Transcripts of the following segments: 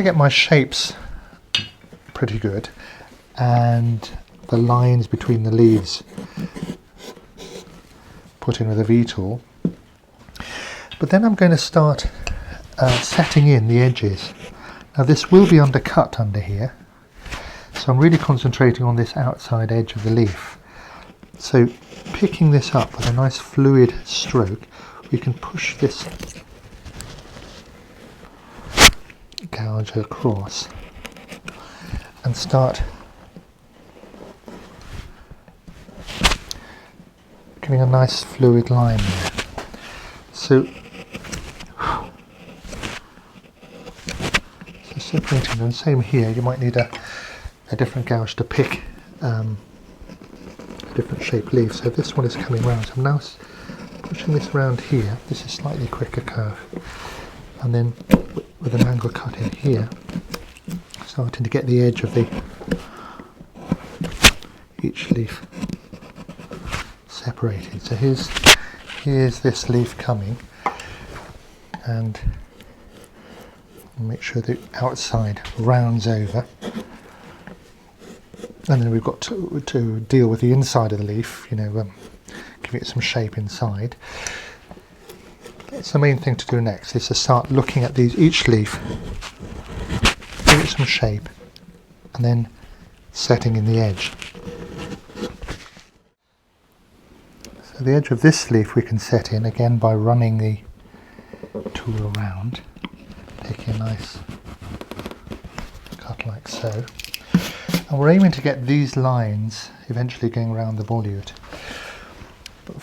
get my shapes pretty good and the lines between the leaves put in with a V-tool. But then I'm going to start setting in the edges. Now this will be undercut under here, so I'm really concentrating on this outside edge of the leaf. So picking this up with a nice fluid stroke, we can push this gouge across and start getting a nice fluid line there. So separating them, same here, you might need a different gouge to pick a different shaped leaf. So this one is coming round, so I'm now pushing this around here. This is slightly quicker curve, and then with an angle cut in here, starting to get the edge of each leaf separated. So here's this leaf coming, and make sure the outside rounds over, and then we've got to deal with the inside of the leaf, give it some shape inside. It's the main thing to do next, is to start looking at each leaf, give it some shape, and then setting in the edge. So the edge of this leaf we can set in again by running the tool around, taking a nice cut like so. And we're aiming to get these lines eventually going around the volute. But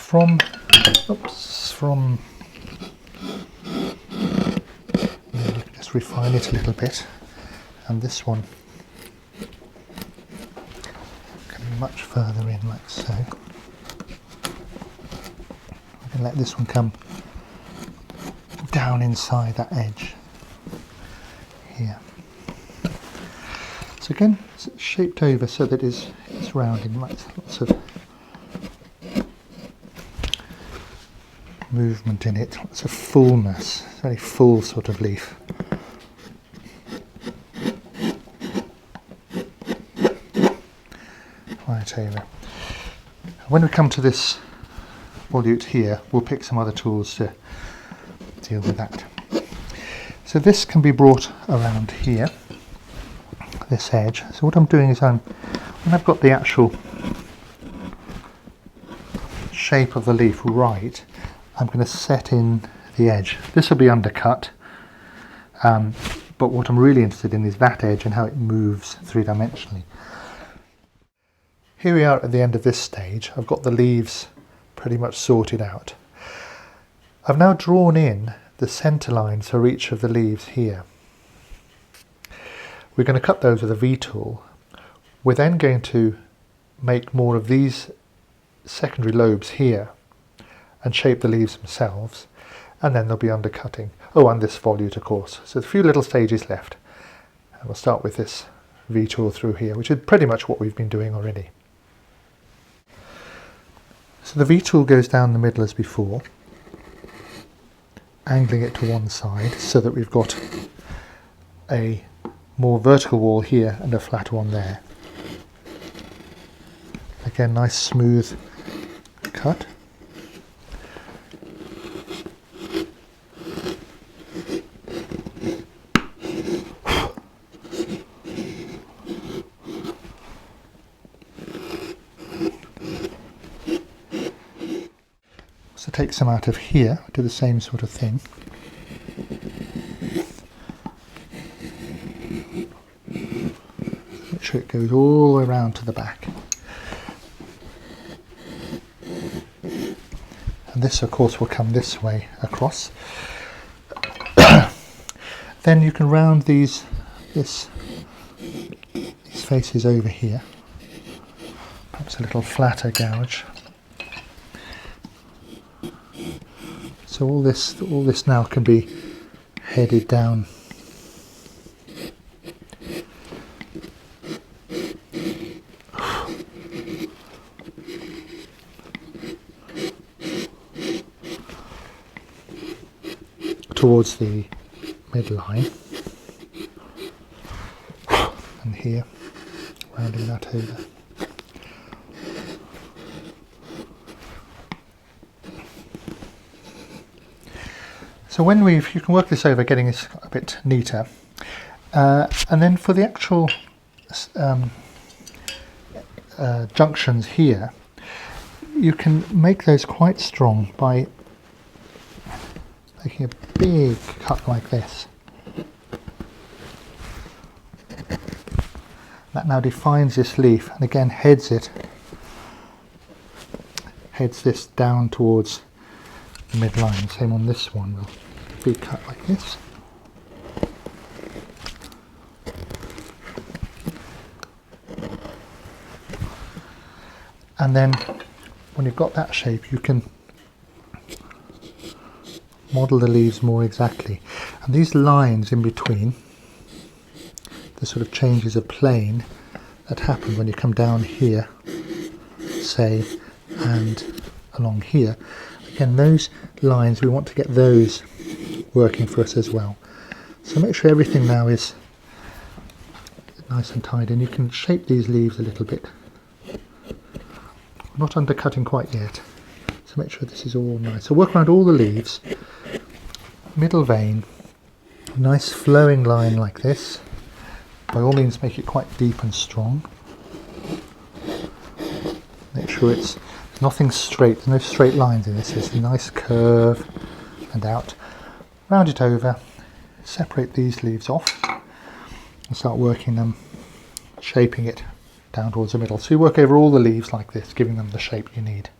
just refine it a little bit, and this one coming much further in like so. We can let this one come down inside that edge here. So again, it's shaped over so that it's rounding, lots of movement in it, lots of fullness, very full sort of leaf. Right over. When we come to this volute here, we'll pick some other tools to deal with that. So this can be brought around here, this edge. So what I'm doing is when I've got the actual shape of the leaf right, I'm going to set in the edge. This will be undercut, but what I'm really interested in is that edge and how it moves three-dimensionally. Here we are at the end of this stage. I've got the leaves pretty much sorted out. I've now drawn in the centre lines for each of the leaves here. We're going to cut those with a V-tool. We're then going to make more of these secondary lobes here and shape the leaves themselves, and then there'll be undercutting. Oh, and this volute, of course. So a few little stages left. And we'll start with this V-tool through here, which is pretty much what we've been doing already. So the V-tool goes down the middle as before, angling it to one side so that we've got a more vertical wall here and a flat one there. Again, nice smooth cut. So take some out of here, do the same sort of thing. Make sure it goes all the way around to the back. And this, of course, will come this way across. Then you can round these faces over here. Perhaps a little flatter gouge. So all this now can be headed down. Towards the midline. and here, rounding that over. So you can work this over, getting this a bit neater, and then for the actual junctions here, you can make those quite strong by making a big cut like this. That now defines this leaf, and again heads this down towards the midline. Same on this one, will be cut like this. And then when you've got that shape, you can model the leaves more exactly. And these lines in between, the sort of changes of plane that happen when you come down here, say, and along here, again, those lines, we want to get those working for us as well. So make sure everything now is nice and tidy, and you can shape these leaves a little bit. Not undercutting quite yet, so make sure this is all nice. So work around all the leaves, middle vein, nice flowing line like this. By all means make it quite deep and strong. Make sure it's nothing straight, there's no straight lines in this, it's a nice curve and out. Round it over, separate these leaves off and start working them, shaping it down towards the middle. So you work over all the leaves like this, giving them the shape you need.